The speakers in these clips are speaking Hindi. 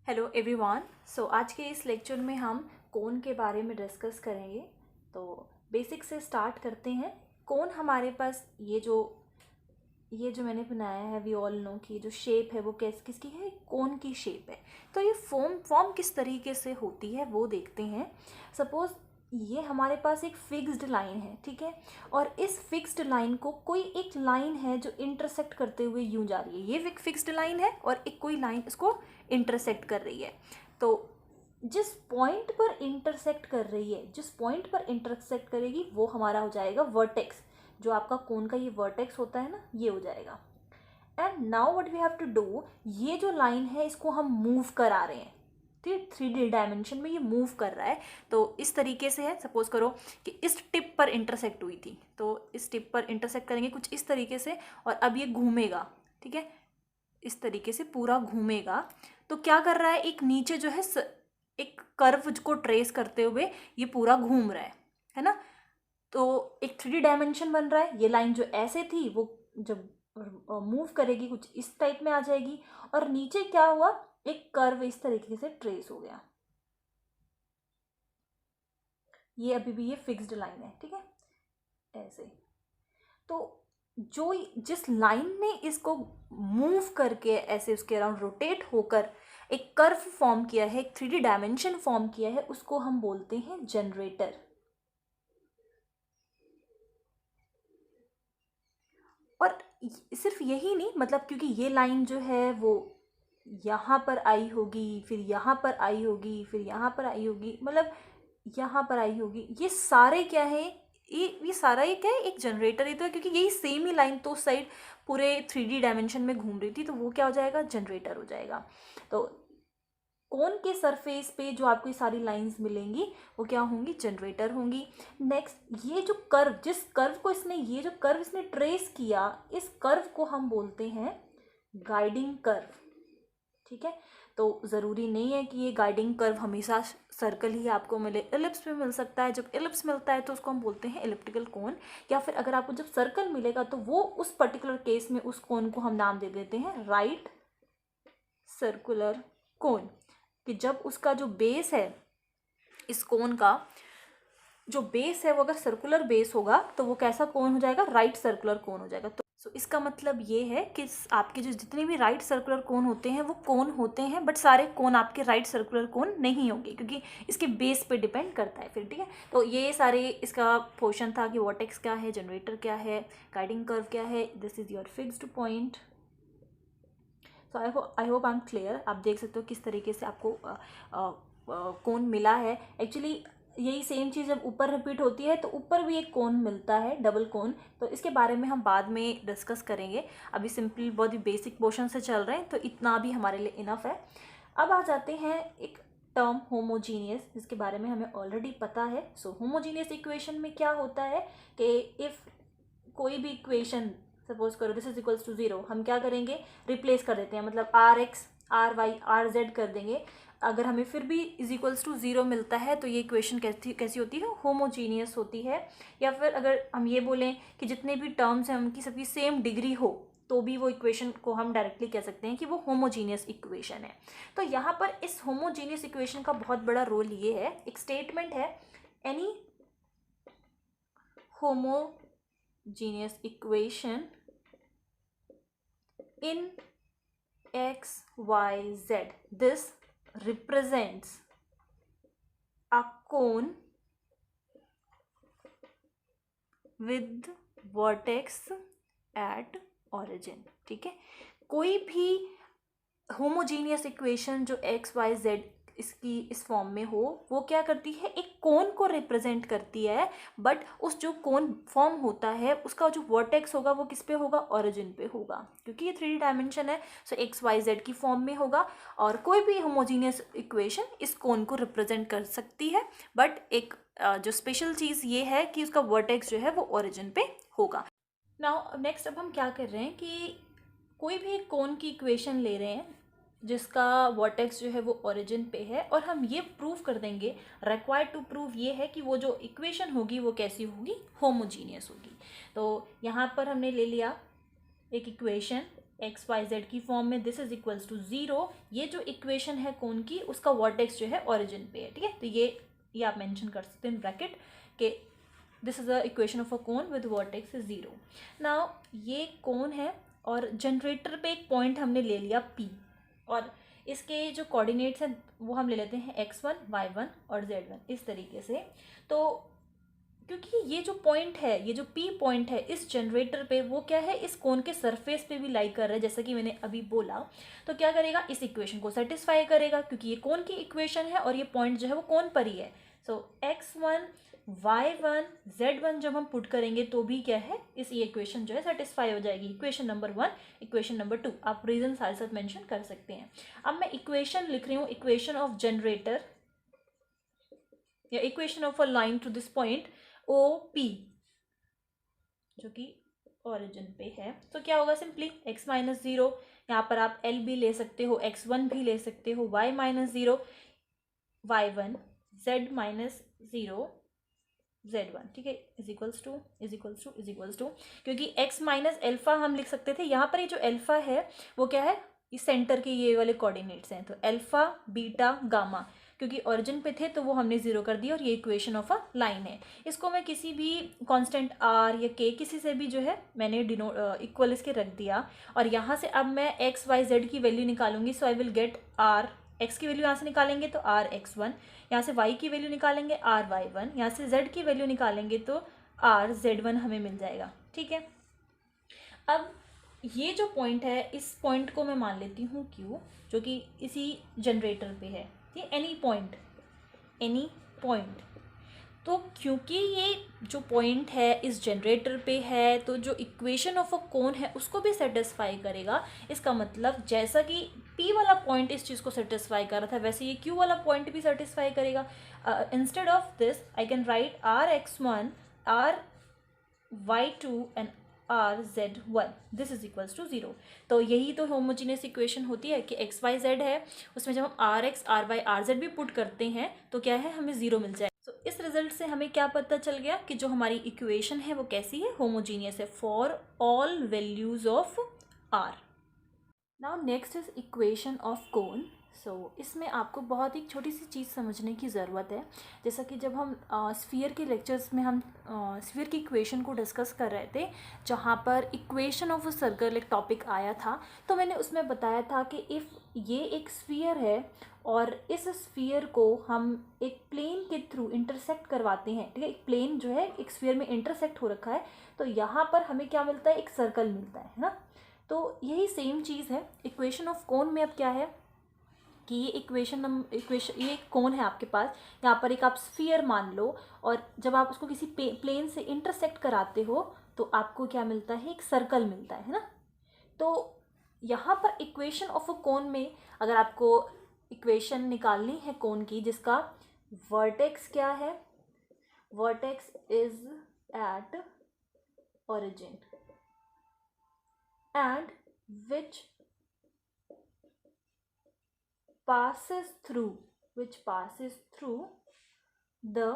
Hello everyone. आज के इस लेक्चर में हम कोन के बारे में डिस्कस करेंगे। तो बेसिक से स्टार्ट करते हैं। कोन हमारे पास ये जो मैंने बनाया है, वी ऑल नो कि जो शेप है वो किसकी है, कोन की शेप है। तो ये फॉर्म किस तरीके से होती है वो देखते हैं। सपोज ये हमारे पास एक फिक्स्ड लाइन है, ठीक है, और इस फिक्स्ड लाइन को कोई एक लाइन है जो इंटरसेक्ट करते हुए यूं जा रही है। ये एक फिक्स्ड लाइन है और एक कोई लाइन इसको इंटरसेक्ट कर रही है। तो जिस पॉइंट पर इंटरसेक्ट कर रही है, जिस पॉइंट पर इंटरसेक्ट करेगी वो हमारा हो जाएगा वर्टेक्स। जो आपका कोन का ये वर्टेक्स होता है ना, ये हो जाएगा। And now what we have to do, ये जो लाइन है इसको हम मूव करा रहे हैं, ठीक, 3D डायमेंशन में ये मूव कर रहा है। तो इस तरीके से है, सपोज करो कि इस टिप पर इंटरसेक्ट हुई थी, तो इस टिप पर इंटरसेक्ट करेंगे कुछ इस तरीके से, और अब ये घूमेगा, ठीक है, इस तरीके से पूरा घूमेगा। तो क्या कर रहा है, एक नीचे जो है एक कर्व को ट्रेस करते हुए ये पूरा घूम रहा है ना। तो एक 3D डायमेंशन बन रहा है। ये लाइन जो ऐसे थी वो जब मूव करेगी कुछ इस टाइप में आ जाएगी, और नीचे क्या हुआ, एक कर्व इस तरीके से ट्रेस हो गया। ये अभी भी ये फिक्स्ड लाइन है, ठीक है, ऐसे। तो जिस लाइन ने इसको मूव करके ऐसे उसके अराउंड रोटेट होकर एक कर्व फॉर्म किया है, एक 3D डायमेंशन फॉर्म किया है, उसको हम बोलते हैं जनरेटर। और सिर्फ यही नहीं, मतलब क्योंकि ये लाइन जो है वो यहाँ पर आई होगी, फिर यहाँ पर आई होगी, फिर यहाँ पर आई होगी, मतलब यहाँ पर आई होगी, ये सारे क्या है, ये सारा ये क्या है, एक जनरेटर ही तो है, क्योंकि यही सेम ही लाइन तो उस साइड पूरे 3D डायमेंशन में घूम रही थी, तो वो क्या हो जाएगा, जनरेटर हो जाएगा। तो कोन के सरफेस पे जो आपको ये सारी लाइंस मिलेंगी वो क्या होंगी, जनरेटर होंगी। नेक्स्ट, ये जो कर्व, जिस कर्व को इसने, ये जो कर्व इसने ट्रेस किया, इस कर्व को हम बोलते हैं गाइडिंग कर्व, ठीक है। तो ज़रूरी नहीं है कि ये गाइडिंग कर्व हमेशा सर्कल ही आपको मिले, एलिप्स में मिल सकता है। जब एलिप्स मिलता है तो उसको हम बोलते हैं एलिप्टिकल कोन, या फिर अगर आपको जब सर्कल मिलेगा तो वो उस पर्टिकुलर केस में उस कोन को हम नाम दे देते हैं राइट सर्कुलर कोन। कि जब उसका जो बेस है, इस कोन का जो बेस है वो अगर सर्कुलर बेस होगा तो वो कैसा कोन हो जाएगा, राइट सर्कुलर कोन हो जाएगा। तो इसका मतलब ये है कि आपके जो जितने भी राइट सर्कुलर कोन होते हैं वो कोन होते हैं, बट सारे कोन आपके राइट सर्कुलर कोन नहीं होंगे, क्योंकि इसके बेस पे डिपेंड करता है फिर, ठीक है। तो ये सारे इसका पोर्शन था कि वर्टेक्स क्या है, जनरेटर क्या है, गाइडिंग कर्व क्या है, this is your fixed point. So I hope I am clear. आप देख सकते हो किस तरीके से आपको कोन मिला है। एक्चुअली यही सेम चीज़ जब ऊपर रिपीट होती है तो ऊपर भी एक कोन मिलता है, डबल कोन। तो इसके बारे में हम बाद में डिस्कस करेंगे। अभी सिंपली बहुत ही बेसिक पोर्शन से चल रहे हैं, तो इतना भी हमारे लिए इनफ है। अब आ जाते हैं एक टर्म होमोजीनियस, जिसके बारे में हमें ऑलरेडी पता है। सो होमोजीनियस इक्वेशन में क्या होता है कि इफ़ कोई भी इक्वेशन, सपोज करो दिस इज इक्वल्स टू 0, हम क्या करेंगे, रिप्लेस कर देते हैं, मतलब r x r y r z कर देंगे। अगर हमें फिर भी इज इक्वल्स टू 0 मिलता है तो ये इक्वेशन कैसी होती है, होमोजीनियस होती है। या फिर अगर हम ये बोलें कि जितने भी टर्म्स हैं उनकी सबकी सेम डिग्री हो, तो भी वो इक्वेशन को हम डायरेक्टली कह सकते हैं कि वो होमोजीनियस इक्वेशन है। तो यहाँ पर इस होमोजीनियस इक्वेशन का बहुत बड़ा रोल ये है, एक स्टेटमेंट है, any homogeneous equation in x y z, this represents a cone with vertex at origin, ठीक है। कोई भी होमोजीनियस इक्वेशन जो एक्स वाई जेड इसकी इस फॉर्म में हो, वो क्या करती है, एक कोन को रिप्रेजेंट करती है, बट उस जो कोन फॉर्म होता है उसका जो वर्टेक्स होगा वो किस पे होगा, ओरिजिन पे होगा, क्योंकि ये 3D डायमेंशन है। सो एक्स वाई जेड की फॉर्म में होगा, और कोई भी होमोजीनियस इक्वेशन इस कोन को रिप्रेजेंट कर सकती है, बट एक जो स्पेशल चीज़ ये है कि उसका वर्टेक्स जो है वो ओरिजिन पे होगा। नाउ नेक्स्ट, अब हम क्या कर रहे हैं कि कोई भी एक कोन की इक्वेशन ले रहे हैं जिसका वर्टेक्स जो है वो ओरिजिन पे है, और हम ये प्रूव कर देंगे, रिक्वायर्ड टू प्रूव ये है कि वो जो इक्वेशन होगी वो कैसी होगी, होमोजीनियस होगी। तो यहाँ पर हमने ले लिया एक इक्वेशन एक्स वाई जेड की फॉर्म में, दिस इज इक्वल्स टू 0, ये जो इक्वेशन है कोन की उसका वर्टेक्स जो है ओरिजिन पे है, ठीक है। तो ये आप मेंशन कर सकते हैं इन ब्रैकेट के this is the equation of a cone with vertex 0। Now ये कोन है और जनरेटर पे एक पॉइंट हमने ले लिया P, और इसके जो कोऑर्डिनेट्स हैं वो हम ले लेते हैं x1, y1 और z1 इस तरीके से। तो क्योंकि ये जो पॉइंट है, ये जो P पॉइंट है इस जनरेटर पे, वो क्या है, इस कोन के सरफेस पे भी लाई कर रहा है, जैसा कि मैंने अभी बोला। तो क्या करेगा, इस इक्वेशन को सेटिस्फाई करेगा, क्योंकि ये कोन की इक्वेशन है और ये पॉइंट जो है वो कोन पर ही है। सो x1, y1, z1 जब हम पुट करेंगे तो भी क्या है, इस ये इक्वेशन जो है सेटिस्फाई हो जाएगी। इक्वेशन नंबर 1, इक्वेशन नंबर 2, आप रीजन साथ साथ मेंशन कर सकते हैं। अब मैं इक्वेशन लिख रही हूँ, इक्वेशन ऑफ जनरेटर या equation of a line to this point OP जो कि ओरिजिन पे है। तो क्या होगा, सिंपली x माइनस 0, यहाँ पर आप L भी ले सकते हो, x1 भी ले सकते हो, y minus 0, y1, z minus 0, z1, ठीक है, is equals to is equals to is equals to, क्योंकि x माइनस एल्फा हम लिख सकते थे, यहाँ पर ये जो एल्फा है वो क्या है, इस सेंटर के ये वाले कोऑर्डिनेट्स हैं। तो एल्फा, बीटा, गामा, क्योंकि ओरिजिन पे थे तो वो हमने 0 कर दिया, और ये इक्वेशन ऑफ अ लाइन है। इसको मैं किसी भी कांस्टेंट r या k किसी से भी जो है मैंने इक्वल इसके रख दिया, और यहाँ से अब मैं x y z की वैल्यू निकालूंगी। So I will get r, x की वैल्यू यहाँ से निकालेंगे तो r x1, यहाँ से y की वैल्यू निकालेंगे r y1, यहाँ से z की वैल्यू निकालेंगे तो r z1 हमें मिल जाएगा, ठीक है। अब ये जो पॉइंट है, इस पॉइंट को मैं मान लेती हूँ Q, जो कि इसी जनरेटर पे है, ये एनी पॉइंट। तो क्योंकि ये जो पॉइंट है इस जनरेटर पे है, तो जो इक्वेशन ऑफ अ कोन है उसको भी सेटिस्फाई करेगा। इसका मतलब जैसा कि P वाला पॉइंट इस चीज़ को सेटिस्फाई कर रहा था, वैसे ये Q वाला पॉइंट भी सेटिस्फाई करेगा। Instead of this I can write r(x1), r(y2) and r(z1), this is equals to 0। तो यही तो होमोजीनियस इक्वेशन होती है कि x y z है, उसमें जब हम r(x), r(y), r(z) भी पुट करते हैं तो क्या है, हमें 0 मिल जाए। तो इस रिजल्ट से हमें क्या पता चल गया कि जो हमारी इक्वेशन है वो कैसी है, होमोजीनियस है for all values of r। Now next is equation of cone. So इसमें आपको बहुत ही छोटी सी चीज़ समझने की ज़रूरत है। जैसा कि जब हम स्फीयर के लेक्चर्स में हम स्फीयर की इक्वेशन को डिस्कस कर रहे थे, जहाँ पर इक्वेशन ऑफ अ सर्कल एक टॉपिक आया था, तो मैंने उसमें बताया था कि इफ़ ये एक स्फीयर है और इस स्फीयर को हम एक प्लेन के थ्रू इंटरसेक्ट करवाते हैं, ठीक है, एक प्लेन जो है एक स्फीयर में इंटरसेक्ट हो रखा है, तो यहाँ पर हमें क्या मिलता है, एक सर्कल मिलता है ना। तो यही सेम चीज़ है इक्वेशन ऑफ कोन में। अब क्या है कि ये इक्वेशन ये एक कोन है आपके पास, यहाँ पर एक आप स्फीयर मान लो, और जब आप उसको किसी प्लेन से इंटरसेक्ट कराते हो तो आपको क्या मिलता है, एक सर्कल मिलता है ना। तो यहाँ पर इक्वेशन ऑफ अ कोन में अगर आपको इक्वेशन निकालनी है कोन की, जिसका वर्टेक्स क्या है, vertex is at origin and which passes through the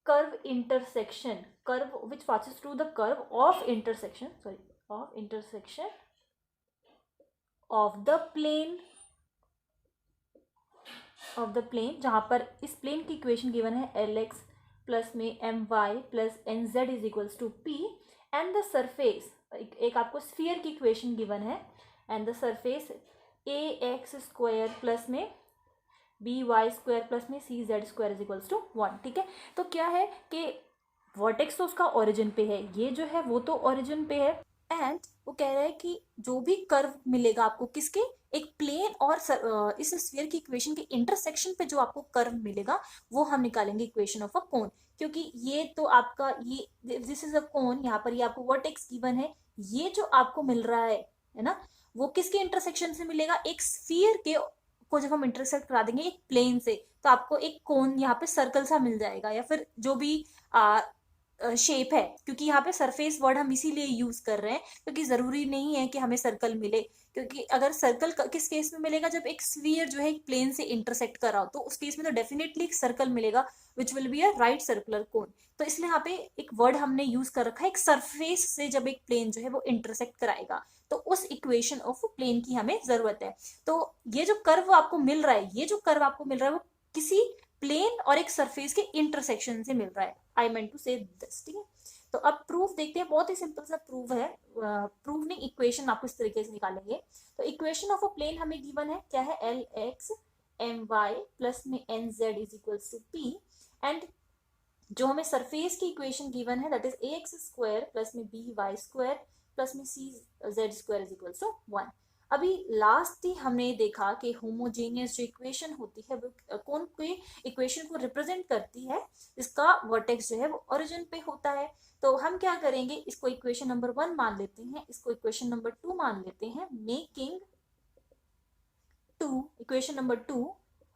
curve intersection, which passes through the curve of intersection of the plane जहाँ पर इस प्लेन की इक्वेशन गिवन है Lx प्लस में my plus nz is equals to p, and the surface, एक आपको स्फीयर की इक्वेशन गिवन है, and the surface ax² plus में by² प्लस में cz² इज इक्वल्स टू 1, ठीक है। तो क्या है कि वर्टेक्स तो उसका ओरिजिन पे है, ये जो है वो तो ओरिजिन पे है, एंड वो कह रहा है कि जो भी कर्व मिलेगा आपको किसके, एक प्लेन और इस स्फीयर की इक्वेशन के इंटरसेक्शन पे जो आपको कर्व मिलेगा वो हम निकालेंगे इक्वेशन ऑफ अ कोन। क्योंकि ये तो आपका ये दिस इज अ कोन, यहाँ पर ये आपको वर्टेक्स गिवन है, ये जो आपको मिल रहा है ना, वो किसके इंटरसेक्शन से मिलेगा, एक स्फीयर के को जब हम इंटरसेक्ट करा देंगे एक प्लेन से, तो आपको एक कोन यहाँ पे सर्कल सा मिल जाएगा, या फिर जो भी शेप है, क्योंकि यहाँ पे सरफेस वर्ड हम इसीलिए यूज कर रहे हैं क्योंकि जरूरी नहीं है कि हमें सर्कल मिले, क्योंकि अगर सर्कल किस केस में मिलेगा, जब एक स्फीयर जो है एक प्लेन से इंटरसेक्ट कर रहा हो, तो उस केस में तो डेफिनेटली एक सर्कल मिलेगा which will be a right circular cone. तो इसलिए यहाँ पे एक वर्ड हमने यूज कर रखा है, एक सरफेस से जब एक प्लेन जो है वो इंटरसेक्ट कराएगा, तो उस इक्वेशन ऑफ प्लेन की हमें जरूरत है। तो ये जो कर्व आपको मिल रहा है, ये जो कर्व आपको मिल रहा है वो किसी प्लेन और एक सरफेस के इंटरसेक्शन से मिल रहा है। आई मेंट टू से दिस, ठीक है। तो अब प्रूफ देखते हैं, बहुत ही सिंपल सा प्रूफ है, प्रूफ नहीं, इक्वेशन आपको इस तरीके से निकालेंगे। तो इक्वेशन ऑफ अ प्लेन हमें गिवन है, क्या है, L X M Y plus में N Z is equals to P, and जो हमें सरफेस की इक्वेशन गिवन है that is A X square plus में बी वाई स्क्वायर प्लस में C Z square is equals to 1। अभी लास्ट ही हमने देखा कि होमोजेनियस जो इक्वेशन होती है वो कौन के इक्वेशन को रिप्रेजेंट करती है, इसका वर्टेक्स जो है वो ओरिजिन पे होता है। तो हम क्या करेंगे, इसको इक्वेशन नंबर 1 मान लेते हैं, इसको इक्वेशन नंबर 2 मान लेते हैं, making equation number 2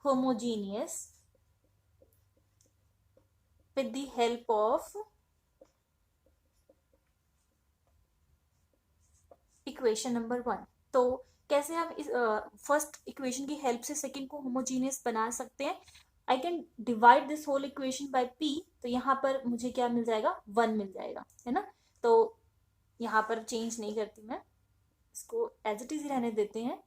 homogeneous with the help of equation number 1। तो कैसे हम इस फर्स्ट इक्वेशन की हेल्प से सेकंड को होमोजीनियस बना सकते हैं, I can divide this whole equation by p, तो यहाँ पर मुझे क्या मिल जाएगा, 1 मिल जाएगा, है ना। तो यहाँ पर चेंज नहीं करती मैं, इसको एज इट इज रहने देते हैं।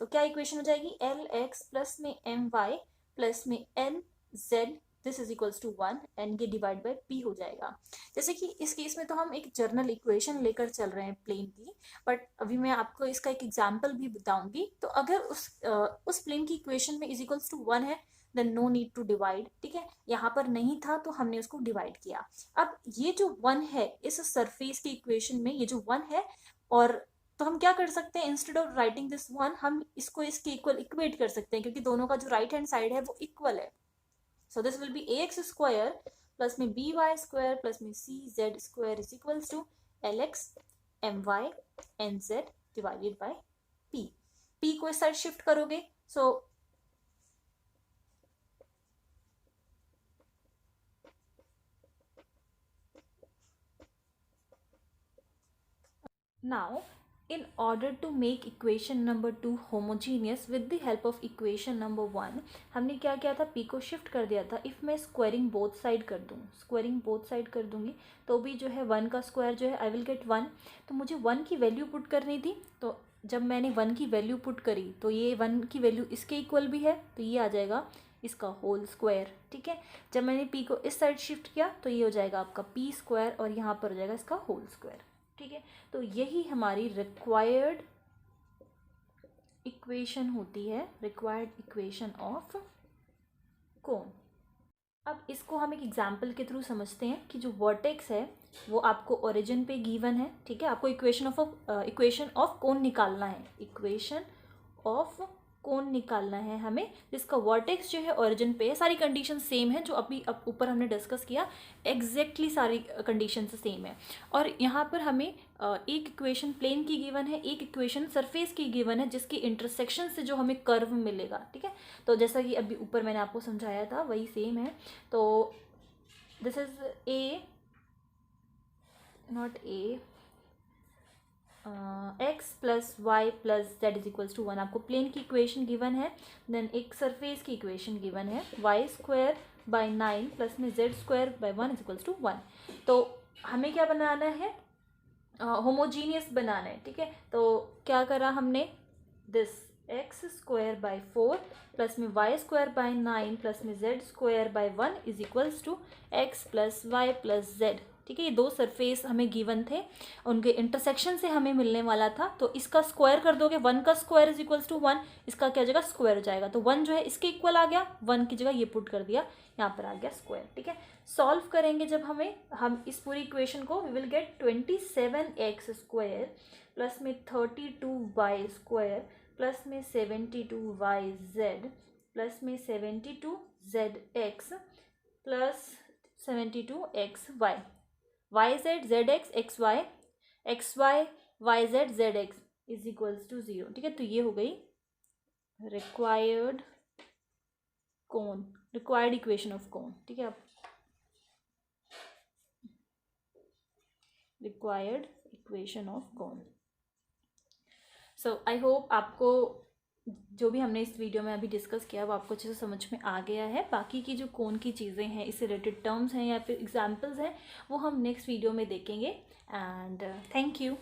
तो क्या इक्वेशन हो जाएगी, एल एक्स प्लस में एम वाई प्लस में N z this is equals to 1, and ये डिवाइड बाय p हो जाएगा। जैसे कि इस केस में तो हम एक जर्नल इक्वेशन लेकर चल रहे हैं प्लेन की, बट अभी मैं आपको इसका एक एग्जांपल भी बताऊंगी। तो अगर उस प्लेन की इक्वेशन में इज इक्वल्स टू 1 है, then no need to divide, ठीक है। यहाँ पर नहीं था तो हमने उसको डिवाइड किया। अब ये जो 1 है इस सरफेस की इक्वेशन में, ये जो 1 है, और तो हम क्या कर सकते हैं, इंस्टेड ऑफ राइटिंग दिस 1 हम इसको इसके इक्वल इक्वेट कर सकते हैं, क्योंकि दोनों का जो राइट हैंड साइड है वो इक्वल है। So this will be ax square plus में by square plus में cz square is equals to lx my nz divided by p। p को इस साइड शिफ्ट करोगे, so now in order to make equation number 2 homogeneous with the help of equation number 1, हमने क्या किया था, p को शिफ्ट कर दिया था। इफ़ मैं स्क्वायरिंग बोथ साइड कर दूँ, स्क्वायरिंग बोथ साइड कर दूंगी, तो भी जो है 1 का स्क्वायर जो है आई विल गेट 1। तो मुझे 1 की वैल्यू पुट करनी थी, तो जब मैंने 1 की वैल्यू पुट करी तो ये 1 की वैल्यू इसके इक्वल भी है, तो ये आ जाएगा इसका होल स्क्वायर, ठीक है। जब मैंने p को इस साइड शिफ्ट किया तो ये हो जाएगा आपका p स्क्वायर, और यहाँ पर हो जाएगा इसका होल स्क्वायर, ठीक है। तो यही हमारी रिक्वायर्ड इक्वेशन होती है, रिक्वायर्ड इक्वेशन ऑफ कोन। अब इसको हम एक एग्जाम्पल के थ्रू समझते हैं कि जो वर्टेक्स है वो आपको ओरिजिन पे गिवन है, ठीक है। आपको इक्वेशन ऑफ कोन निकालना है, इक्वेशन ऑफ कोन निकालना है हमें, जिसका वर्टेक्स जो है ओरिजिन पे है। सारी कंडीशन सेम है जो अभी ऊपर हमने डिस्कस किया, एग्जैक्टली सारी कंडीशन सेम है। और यहाँ पर हमें एक इक्वेशन प्लेन की गिवन है, एक इक्वेशन सरफेस की गिवन है, जिसकी इंटरसेक्शन से जो हमें कर्व मिलेगा, ठीक है। तो जैसा कि अभी ऊपर मैंने आपको समझाया था वही सेम है। तो this is a, not a, x plus y plus z is equals to 1, आपको प्लेन की इक्वेशन गिवन है। देन एक सरफेस की इक्वेशन गिवन है, वाई स्क्वायर बाई 9 प्लस में z square by 1 is equals to 1। तो हमें क्या बनाना है, होमोजीनियस बनाना है, ठीक है। तो क्या करा हमने, this x square by 4 plus में वाई स्क्वायर बाई 9 प्लस में z square by 1 is equals to x plus y plus z, ठीक है। ये दो सरफेस हमें गिवन थे, उनके इंटरसेक्शन से हमें मिलने वाला था। तो इसका स्क्वायर कर दोगे, 1 का स्क्वायर इज इक्वल्स टू 1, इसका क्या जगह स्क्वायर हो जाएगा, तो 1 जो है इसके इक्वल आ गया, 1 की जगह ये पुट कर दिया, यहाँ पर आ गया स्क्वायर, ठीक है। सॉल्व करेंगे जब हम इस पूरी इक्वेशन को, we will get 27x square plus में 32y स्क्वायर प्लस में 72yz प्लस में 72zx plus 72xy, yz zx xy xy yz zx is equals to 0, ठीक है। तो ये हो गई required cone, required equation of cone, ठीक है। अब required equation of cone. So I hope आपको जो भी हमने इस वीडियो में अभी डिस्कस किया वो आपको अच्छे से समझ में आ गया है। बाकी की जो कोन की चीज़ें हैं, इससे रिलेटेड टर्म्स हैं या फिर एग्जांपल्स हैं, वो हम नेक्स्ट वीडियो में देखेंगे। And thank you.